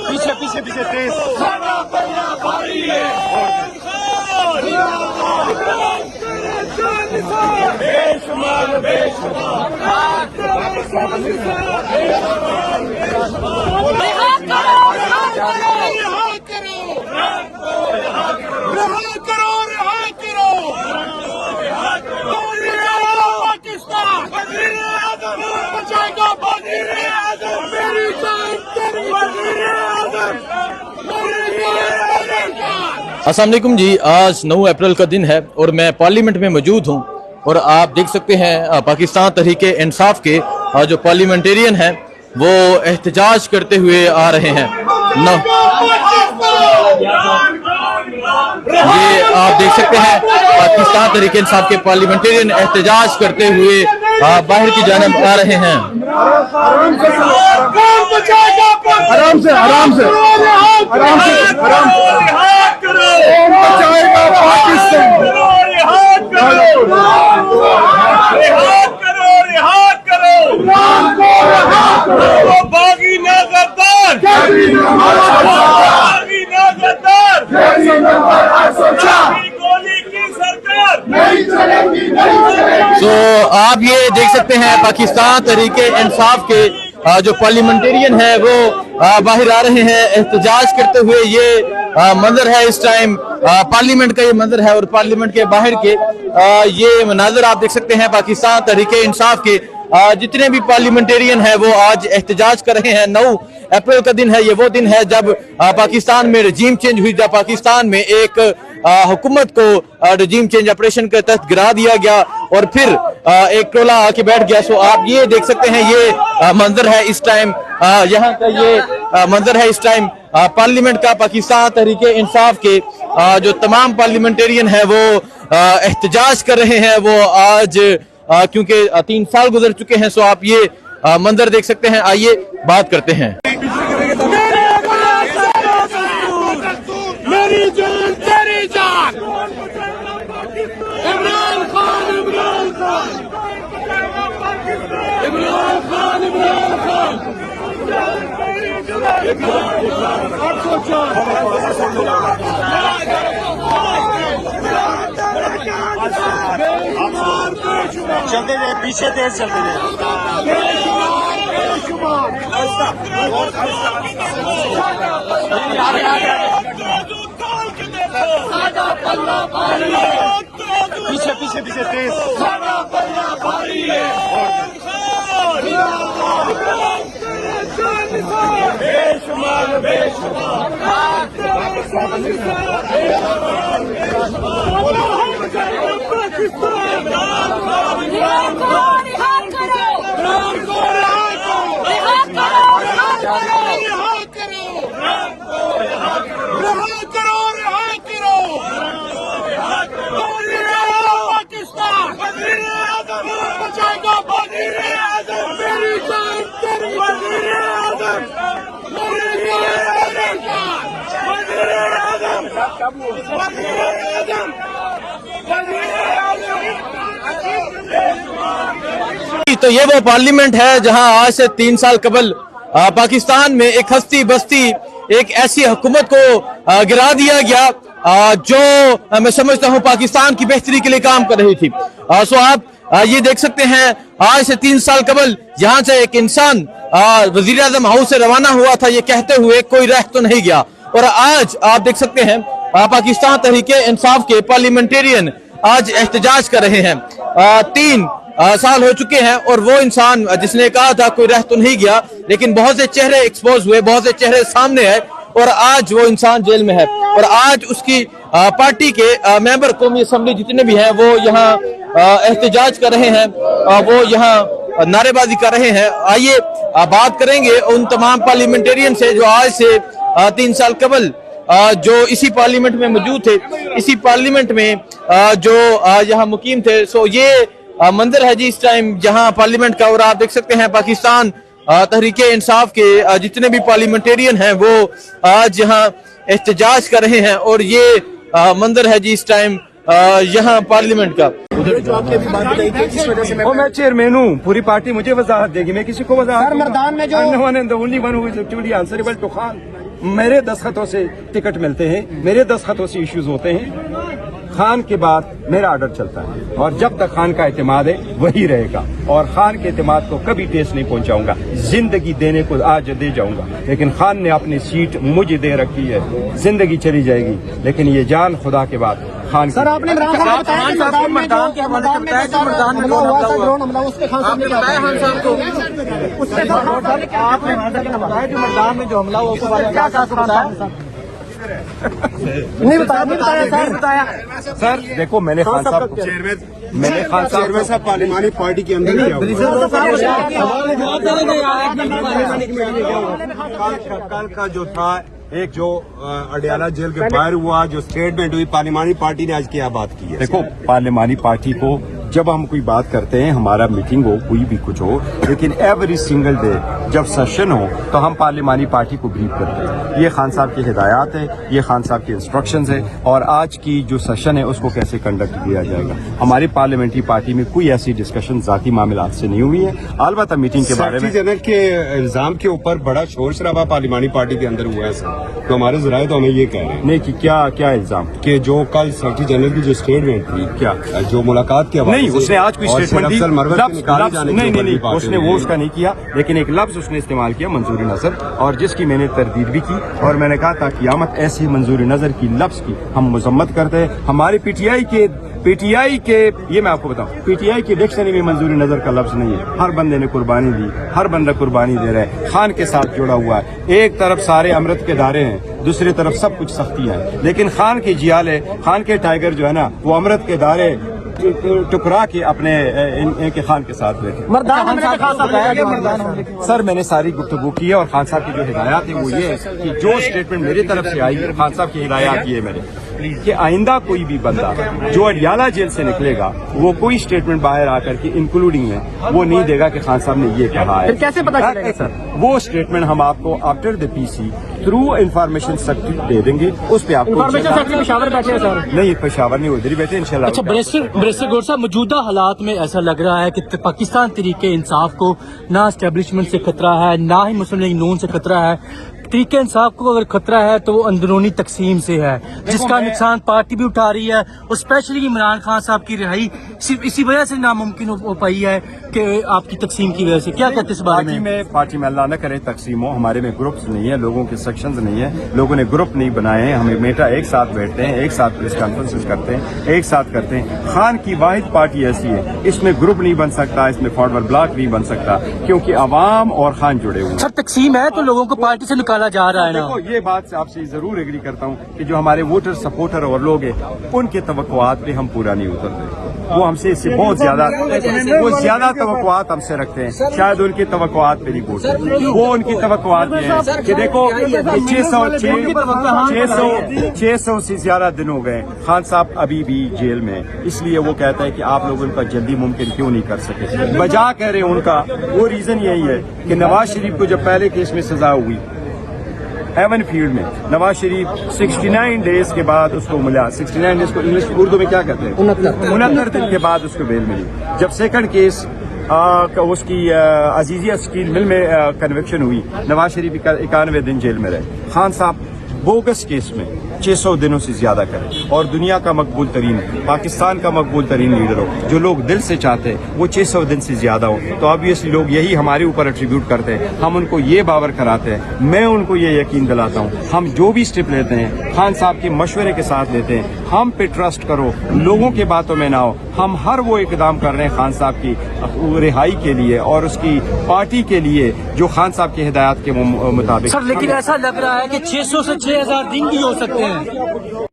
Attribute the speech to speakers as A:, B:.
A: पीछे पीछे पीछे तेज बेशुमार
B: अस्सलाम वालेकुम जी। आज 9 अप्रैल का दिन है और मैं पार्लियामेंट में मौजूद हूं और आप देख सकते हैं पाकिस्तान तहरीके इंसाफ के जो पार्लियामेंटेरियन हैं वो एहतजाज करते हुए आ रहे हैं। ये आप देख सकते हैं पाकिस्तान तहरीके इंसाफ के पार्लियामेंटेरियन एहतजाज करते हुए बाहर की जानिब आ रहे हैं।
A: आराम से आराम से आराम से आराम
B: तो आप ये देख सकते हैं पाकिस्तान तहरीके इंसाफ के जो पार्लियामेंटेरियन है वो बाहर आ रहे हैं एहतजाज करते हुए। ये मंजर है इस टाइम पार्लियामेंट का, ये मंजर है और पार्लियामेंट के बाहर के ये मनाजर आप देख सकते हैं। पाकिस्तान तहरीके इंसाफ के जितने भी पार्लियामेंटेरियन है वो आज एहतजाज कर रहे हैं। 9 अप्रैल का दिन है, ये वो दिन है जब पाकिस्तान में रजीम चेंज हुई, जब पाकिस्तान में एक हुकूमत को रजीम चेंज ऑपरेशन के तहत गिरा दिया गया और फिर एक टोला आके बैठ गया। सो आप ये देख सकते हैं, ये मंजर है इस टाइम, यहाँ का ये मंजर है इस टाइम पार्लियामेंट का। पाकिस्तान तहरीके इंसाफ के जो तमाम पार्लियामेंटेरियन है वो एहतजाज कर रहे हैं। वो आज क्योंकि 3 साल गुजर चुके हैं, सो आप ये मंजर देख सकते हैं। आइए बात करते हैं।
A: मेरी जान तेरी जान, इमरान खान इमरान खान इमरान खान इमरान खान
C: चलते जाए, पीछे तेज चलते
A: पीछे पीछे पीछे तेज बेशुमार बेशुमार
B: तो ये वो पार्लियामेंट है जहां आज से 3 साल कबल पाकिस्तान में एक हस्ती बस्ती एक ऐसी हुकूमत को गिरा दिया गया जो मैं समझता हूं पाकिस्तान की बेहतरी के लिए काम कर रही थी। सो आप ये देख सकते हैं, आज से 3 साल कबल यहाँ से एक इंसान वजीर आजम हाउस से रवाना हुआ था ये कहते हुए कोई रह तो नहीं गया, और आज आप देख सकते हैं पाकिस्तान तहरीके इंसाफ के पार्लियामेंटेरियन आज एहतजाज कर रहे हैं। 3 साल हो चुके हैं और वो इंसान जिसने कहा था कोई रह तो नहीं गया, लेकिन बहुत से चेहरे एक्सपोज हुए, बहुत से चेहरे सामने आए और आज वो इंसान जेल में है। और आज उसकी पार्टी के मेंबर कौमी असम्बली जितने भी हैं वो यहाँ एहतजाज कर रहे हैं, वो यहाँ नारेबाजी कर रहे हैं। आइए बात करेंगे उन तमाम पार्लियामेंटेरियन से जो आज से 3 साल कबल जो इसी पार्लियामेंट में मौजूद थे, इसी पार्लियामेंट में जो यहाँ मुकीम थे। सो ये मंजर है जी इस टाइम जहां पार्लियामेंट का, और आप देख सकते हैं पाकिस्तान तहरीके इंसाफ के जितने भी पार्लियामेंटेरियन हैं वो आज यहाँ एहतजाज कर रहे हैं। और ये मंजर है जी इस टाइम यहाँ पार्लियामेंट का।
A: जो आपने अभी बात बताई थी इस वजह से
D: मैं चेयरमैन हूँ, पूरी पार्टी मुझे वजाहत देगी, मैं किसी को वजाहत
A: मैदान में जो
D: आंसरेबल टू खान, मेरे दस्तखतों से टिकट मिलते हैं, मेरे दस्तखतों से इश्यूज होते हैं, खान के बाद मेरा आर्डर चलता है और जब तक खान का एतमाद है वही रहेगा और खान के एतमाद को कभी ठेस नहीं पहुंचाऊंगा। जिंदगी देने को आज दे जाऊंगा, लेकिन खान ने अपनी सीट मुझे दे रखी है, जिंदगी चली जाएगी लेकिन ये जान खुदा के बाद खान।
A: सर आपने इमरान खान को बताया कि मैदान में जो मैदान में हमला हुआ था, ड्रोन हमला, उस पे खान साहब ने बताया खान साहब को, उससे आपने बताया कि मैदान में जो हमला हुआ उसके बारे में क्या बताया? नहीं बताया
D: सर देखो, मैंने खान साहब चेयरमैन साहब पार्लिमानी पार्टी के अंदर कल का जो था एक जो अडियाला जेल के बाहर हुआ जो स्टेटमेंट हुई, पार्लिमानी पार्टी ने आज क्या बात की है? देखो, पार्लिमानी पार्टी को जब हम कोई बात करते हैं, हमारा मीटिंग हो, कोई भी कुछ हो, लेकिन एवरी सिंगल डे जब सेशन हो तो हम पार्लिमानी पार्टी को ब्रीफ करते हैं। ये खान साहब की हिदायत है, ये खान साहब की इंस्ट्रक्शंस है और आज की जो सेशन है उसको कैसे कंडक्ट किया जाएगा। हमारी पार्लियामेंट्री पार्टी में कोई ऐसी डिस्कशन जाती मामलात से नहीं हुई है। अलबत्ता मीटिंग के बारे में
E: जनरल के इल्जाम के ऊपर बड़ा शोर शराबा पार्लिमानी पार्टी के अंदर हुआ है सर, तो हमारे जराये तो हमें ये कह रहे हैं
D: नहीं कि क्या इल्जाम
E: कि जो कल सेक्रेटरी जनरल की जो स्टेटमेंट थी,
D: क्या
E: जो मुलाकात के
D: नहीं, उसने आज कोई स्टेटमेंट दी, नहीं, उसने वो उसका नहीं किया, लेकिन एक लफ्ज उसने इस्तेमाल किया, मंजूरी नजर, और जिसकी मैंने तरदीद भी की और मैंने कहा था क़यामत ऐसी मंजूरी नजर की लफ्ज की हम मजम्मत करते हैं। हमारे पीटीआई के ये मैं आपको बताऊं, पीटीआई की डिक्शनरी में मंजूरी नजर का लफ्ज नहीं है। हर बंदे ने कुर्बानी दी, हर बंदा कुर्बानी दे रहा है, खान के साथ जुड़ा हुआ है। एक तरफ सारे अमृत के धारे हैं, दूसरी तरफ सब कुछ सख्तियां हैं, लेकिन खान की जियाल है, खान के टाइगर जो है ना वो अमृत के धारे टुकरा के अपने इनके खान के साथ बैठे। सर मैंने सारी गुफ्तगू की है और खान साहब की जो हिदायत है वो ये है कि जो स्टेटमेंट मेरी तरफ से आई है, खान साहब की हिदायत ये है मेरे कि आइंदा कोई भी बंदा जो अडियाला जेल से निकलेगा वो कोई स्टेटमेंट बाहर आकर के इंक्लूडिंग में वो नहीं देगा कि खान साहब ने ये कहा है।
A: कैसे पता चलेगा सर?
D: वो स्टेटमेंट हम आपको after the PC through information secretary दे देंगे, उस पे आपको
A: इंफॉर्मेशन सेक्रेटरी पेशावर बैठे हैं सर?
D: नहीं, पेशावर नहीं, उधर ही बैठे इंशाल्लाह।
F: अच्छा, बैरिस्टर गौर साहब, मौजूदा हालात में ऐसा लग रहा है कि पाकिस्तान तरीके इंसाफ को ना एस्टेब्लिशमेंट से खतरा है, ना ही मुस्लिम लीग नून से खतरा है। तरीके इंसाफ को अगर खतरा है तो वो अंदरूनी तकसीम से है, जिसका नुकसान पार्टी भी उठा रही है और स्पेशली इमरान खान साहब की रिहाई सिर्फ इसी वजह से नामुमकिन हो पाई है कि आपकी तकसीम की वजह से। क्या कहते इस बारे में?
D: पार्टी में अल्लाह न करे तकसीम हो, हमारे में ग्रुप्स नहीं है, लोगों के सेक्शंस नहीं है, लोगों ने ग्रुप नहीं बनाए हैं। हमें बेटा एक साथ बैठते हैं, एक साथ प्रेस कॉन्फ्रेंसेस करते हैं, एक साथ करते हैं। खान की वाहिद पार्टी ऐसी है, इसमें ग्रुप नहीं बन सकता, इसमें फॉरवर्ड ब्लॉक नहीं बन सकता, क्योंकि अवाम और खान जुड़े हुए हैं।
F: सर तकसीम है तो लोगों को पार्टी से निकाला जा रहा है ना।
D: देखो, ये बात से आपसे जरूर एग्री करता हूँ कि जो हमारे वोटर सपोर्टर और लोग हैं उनके तवक्कुआत पे हम पूरा नहीं उतरते। वो हमसे इससे बहुत ज्यादा तवक्कुआत हमसे रखते हैं, शायद उनकी तवक्कुआत पे नहीं पहुंचते। वो उनकी तवक्कुआत ये है कि देखो 600 से ज्यादा दिन हो गए, खान साहब अभी भी जेल में, इसलिए वो कहता है कि आप लोग उनका जल्दी मुमकिन क्यों नहीं कर सके। वजह कह रहे हैं उनका, वो रीजन यही है कि नवाज शरीफ को जब पहले केस में सजा हुई हेवन फील्ड में, नवाज शरीफ 69 डेज के बाद उसको मिला। 69 डेज को इंग्लिश उर्दू में क्या कहते हैं? 69 दिन के बाद उसको बेल मिली। जब सेकंड केस उसकी अजीजिया स्टील मिल में कन्विक्शन हुई, नवाज शरीफ 91 दिन जेल में रहे। खान साहब बोगस केस में 600 दिनों से ज्यादा करें और दुनिया का मकबूल तरीन, पाकिस्तान का मकबूल तरीन लीडर हो, जो लोग दिल से चाहते हैं वो 600 दिन से ज्यादा हो, तो ऑब्वियसली लोग यही हमारे ऊपर एट्रीब्यूट करते हैं। हम उनको ये बावर कराते हैं, मैं उनको ये यकीन दिलाता हूँ, हम जो भी स्टेप लेते हैं खान साहब के मशवरे के साथ लेते हैं। हम पे ट्रस्ट करो, लोगों की बातों में ना हो। हम हर वो इकदाम कर रहे हैं खान साहब की रिहाई के लिए और उसकी पार्टी के लिए जो खान साहब की हिदायत के मुताबिक।
F: सर लेकिन ऐसा लग रहा है कि 600 से 6000 दिन भी हो सकते हैं।